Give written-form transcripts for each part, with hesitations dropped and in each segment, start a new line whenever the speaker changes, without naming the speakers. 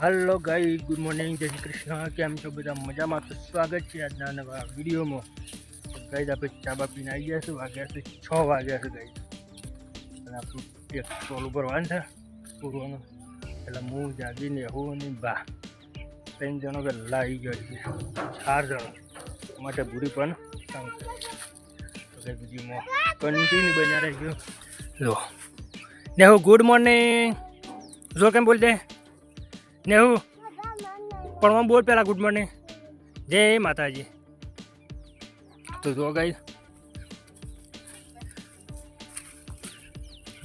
Hello guys, good morning, जय श्री कृष्ण। केम छो बधा मजामां? तो स्वागत है आजना नवा वीडियो में। गाइस आप चाबा पीने आई गया वाग्या से 6 वाग्या से गाइस आपू एक टोल भरवान था पूरવાનું એટલે હું જાગીને હું ને બા 3 જણો વહેલા આવી ગયા છે, 4 જણો માટે પૂરી પણ કામ કરે તો વિડીયોમાં કન્ટિન્યુ બન્યા રહેજો। જો નેહુ ગુડ મોર્નિંગ જો કેમ બોલતે નેહુ પણ હું બોલ પહેલાં ગુડ મોર્નિંગ, જય માતાજી। તો જો ગાઈસ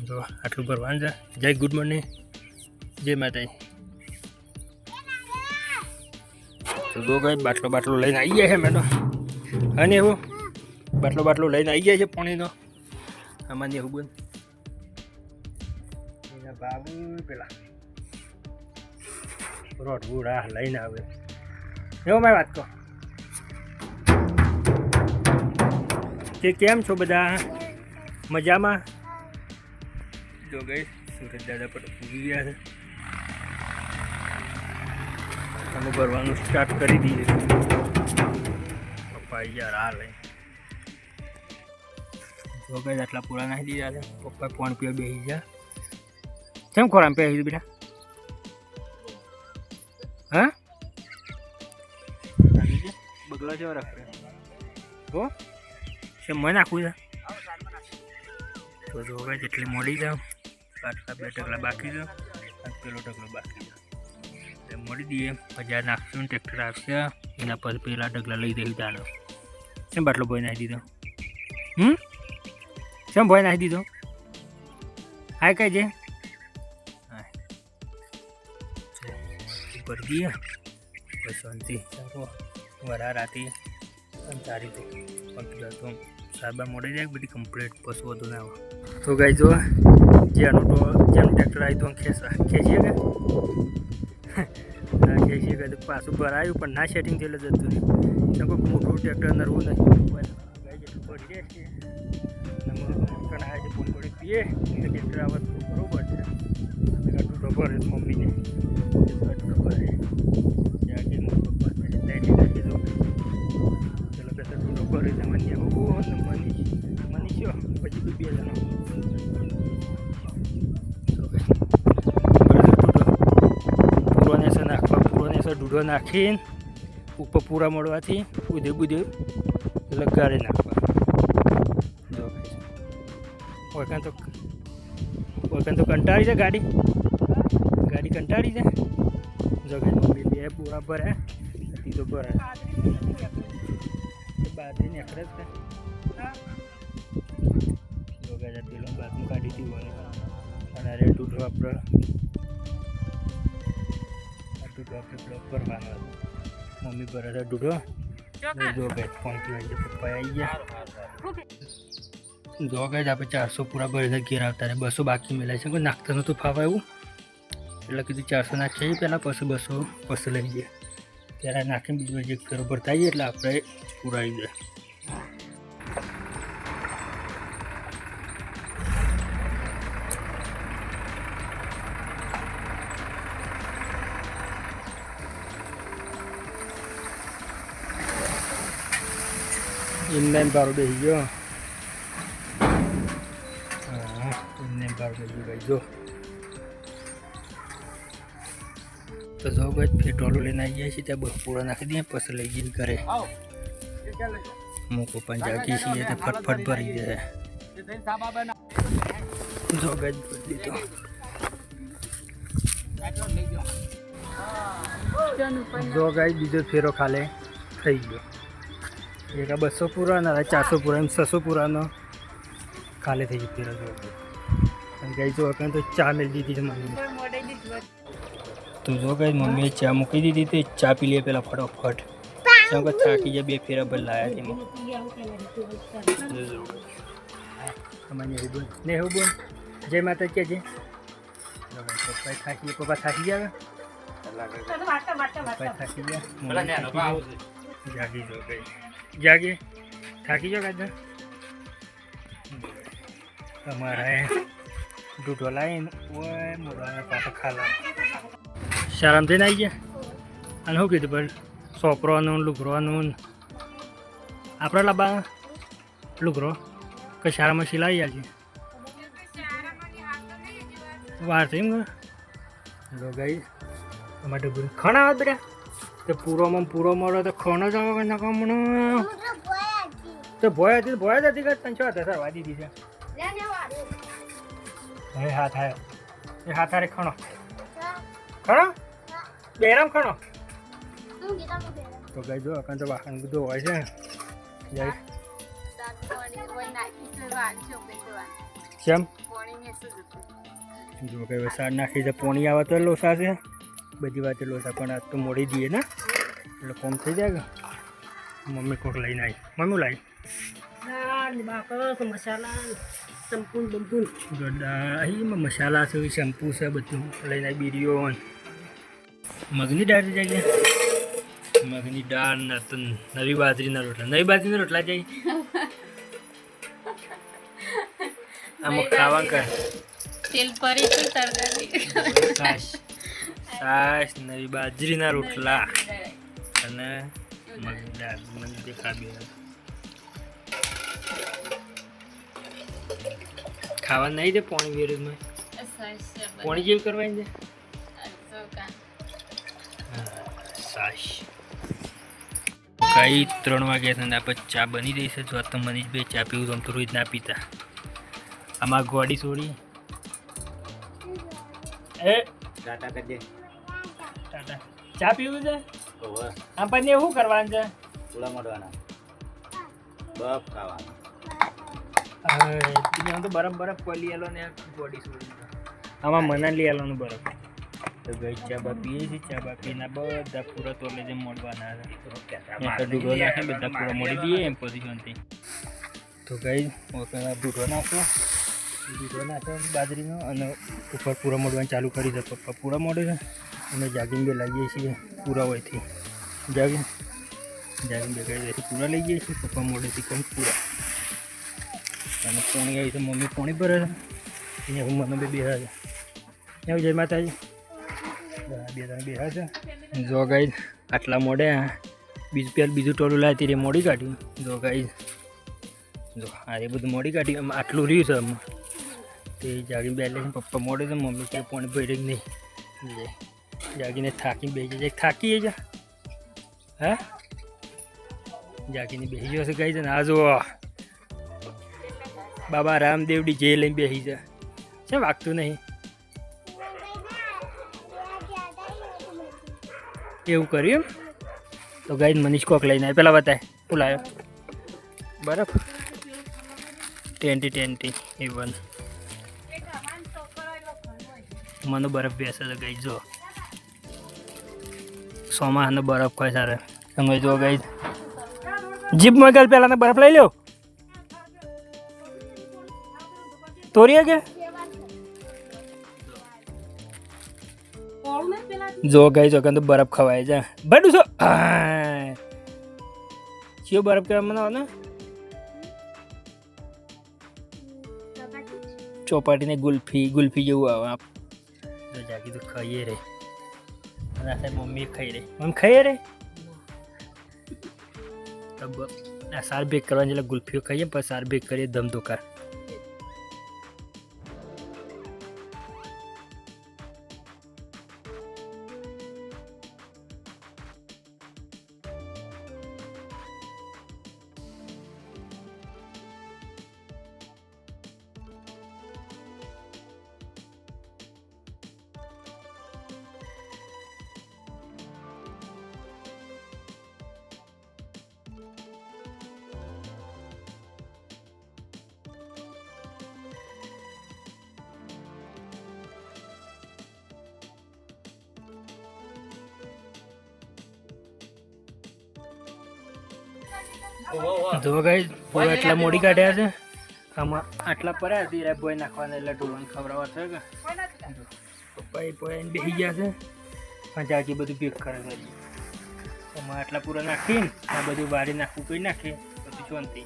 જો આટલું ભરવાનું છે। જય ગુડ મોર્નિંગ, જય માતાજી। તો જો ગાઈસ બાટલો લઈને આવી ગયા છે મેડમ, અને એવું બાટલો લઈને આવી ગયા છે પાણીનો। આમાં એવું બોલ એના બાબુ પેલા રોડવું રાહ લઈને આવે એવું મેં વાત કહો કે કેમ છો બધા મજામાં? જો ગઈ સુરજ દાદા પર પૂરી ગયા છે, અમે ભરવાનું સ્ટાર્ટ કરી દઈએ। પપ્પા યાર આ લઈ જો ગઈ આટલા પૂરા નાખી દીધા છે। પપ્પા પોણ પીવા બેસી ગયા। કેમ ખોરામ પે આવી બેટા? हाँ बगला जो रख वो से मन आखू था तो जो होगा जितनी मोड़ी था पाटला 2 टकला बाकी था पेलो टकलो बाकी था मोड़ी दिए बजार नाखशु ट्रेक्टर आवशे एना पर पेला टकला लई दई दानो केम बाटलो भोय नाखी दीधो केम भोय नाखी दीधो हाय कहे पर दिया बस शांति वरा राती सारी थी तो साहबा मोड़े जाए बड़ी कम्प्लीट पशु वो ना हो तो गई जो जेनु ट्रेक्टर आई तो खेचीएगा खेचीएगा तो पासू पर आयु पर ना सेटिंग थे जत नहीं कोई मोटू ट्रेक्टर नरव नहीं गई जेटू पड़ी जाए फोन पड़ी पीए ट्रेक्टर आवा तो बराबर है बराबर है मम्मी ने ઢૂઢો નાખીને ઉપર પૂરા મળવાથી ઉધે બુધે લગાડી નાખવા। ઓળખાણ તો કંટાળી છે ગાડી કંટાળી છે। જો કે મમ્મી 2 પૂરા ભરે તો ભરે બાદરી નીકળે છે જો કે પેલો બાદનું કાઢી દીધું અને અરે ઢૂઢો આપણે બ્લોક ભરવાનો મમ્મી ભરે છે ઢૂઢો। જો કે ફોન પીવાય પપ્પા આવી ગયા। જો કે આપણે 400 પૂરા ભરીને ઘેર આવતા રહે 200 બાકી મેળાય છે કોઈ નાખતા નહોતું ફાવા એવું એટલે કીધું 400 નાખીએ પહેલાં પછી 200 પછી લઈ જઈએ ત્યારે નાખીને બીજું એક ફેરો ભરતા આવીએ એટલે આપણે પૂરા આવી જાય। એમને બારો બેસી ગયો એમને બારો બેસી ગઈ જો तो जो गए पेट्रोल लेना आई जाए ત્યાં પૂરા નાખી દઈએ પછી લઈ જઈને ઘરે મૂકો પણ જાગી છીએ તો ફટફટ ભરી જાય। જો ગઈ બદલી તો જો ગઈ બીજો ફેરો ખાલે થઈ ગયો એક 200 પૂરા ના 400 પૂરા એમ 600 પૂરાનો ખાલે થઈ ગયો ફેરો। જો ગઈ જો તો ચા મેળ દીધી છે મમ્મી तो जो गई मम्मी चा मूकी दी थी चा पी लिए पहला फटाफट क्यों थाकी जाए 2 फेरा भर लाया थी ने हो बोल जय माता क्या जय पप्पा थाकी जाए जागी जो गई जागे थाकी जाओ हमारा है दूध वाला वो मुर्गा पास खा ला શાળામાં જઈને આવી ગયા અને શું કીધું ભાઈ સોપરોનું લુગરોનું આપણે લાવવા લુગરો કે શાળામાં સિલાઈ આવજે વાર થઈ જો ગઈ માટે ખણા આવે બેટા તો પૂરો મળે તો ખણ જ આવે નકામણો તો ભોય હતી કે તને છો હતા સર વાદી દીધી એ હાથ હારે ખણો બેરામ ખણો તો ગઈ જો અકાન તો વાહન બધું હોય છે જઈ કેમ જો કઈ વરસાદ નાખી છે પોણી આવે તો લોસા છે બધી વાતે લોસા પણ આજ તો મોડી દઈએ ને એટલે કોમ થઈ જાય કે મમ્મી કોક લઈને આવી મમ્મી લાવી મસાલા સંપૂર્ણ બંપૂન અહીં મસાલા છે શેમ્પુ છે બધું લઈને આવી બીડીઓ મગની દાળ જાય મગની દાળ નવી બાજરીના રોટલા જાય આમાં ખાવા કર
તેલ પરી છે તરકારી
છાશ નવી બાજરીના રોટલા અને મગની દાળ મને દેખાડી ખાવા નહીં દે પાણી વેરમાં પાણી જેવું કરવાની છે છાશ કઈ 3 વાગ્યા છે ને આપણે ચા બની રહી છે જો તો મનીષભાઈ ચા પીવું તો આમ તો રોજ ના પીતા આમાં ગોડી છોડી એ ટાટા કરી દે ટાટા ચા પીવું છે આમ પણ શું કરવાનું છે પૂળા મોડવાના બરફ ખાવાના તો બરફ કોઈ લઈ આલો ને ગોડી છોડી આમાં મના લઈ આલોનું બરફ તો ગઈ ચા બા પીએ છીએ ચા બા પીના બધા પૂરા તોલે જે મોડવાના દૂધો નાખે બધા પૂરા મોડી દઈએ એમ પોઝિશનથી તો ગઈ દૂધો નાખો બાજરીનો અને ઉપર પૂરા મોડવાનું ચાલુ કરી દે પપ્પા પૂરા મોડે છે અમે જાગીને બે લાવીએ છીએ પૂરા હોયથી જાગીને બે કરી પૂરા લઈ જઈએ છીએ પપ્પા મોડેથી કંઈક પૂરા અને પોણી આવી છે મમ્મી પોણી ભરે છે અહીંયા હું મને બે છે એવું જય માતાજી બે ત્રણ બેહા છે જો ગાઈ આટલા મોડે બીજું ટોલું લાવી રે મોડી કાઢ્યું જો ગાઈ જો આ એ બધું મોડી કાઢ્યું આમ આટલું રહ્યું છે આમાં તે જાગીને બે લે પપ્પા મોડે છે મમ્મી કે પોણી ભરી જ નહીં જાગીને થાકીને બેસી જાય થાકી જા હા જાગીને બેસી જશે ગાઈ છે ને આ જો બાબા રામદેવડી જે લઈને બેસી જાય છે વાગતું નહીં એવું કર્યું તો ગાઈ મનીષ કોક લઈને આવે પેલા બતાય બોલાયો બરફ 20 even મને બરફ બેસે છે ગાઈ જો સોમાનો બરફ કોઈ સારે તમે જો ગાઈ જીપ મગલ પહેલાં બરફ લઈ લો તોરીએ કે જો ગઈ જો તો બરફ ખવાય છે બડું છો કયો બરફ કહેવા મને ને ચોપાટીને ગુલ્ફી જેવું આવે આપ જાગી તો ખાઈએ રે અને મમ્મી ખાઈ રહી મમ્મી ખાઈએ રે તબ આ સાર બેક કરવાની એટલે ગુલ્ફીઓ ખાઈએ પછી સાર બેક કરીએ ધમધોકાર જો ગાઈ બોય એટલા મોડી કાઢ્યા છે આમાં આટલા પડ્યા ધીરે બોય નાખવાના એટલે ઢોળવાનું ખવડાવવા છે કે પપ્પા એ બોય બેસી ગયા છે પણ જાગી બધું પેક કરે છે એમાં આટલા પૂરા નાખીને આ બધું વારી નાખવું કરી નાખીએ પછી શાંતિ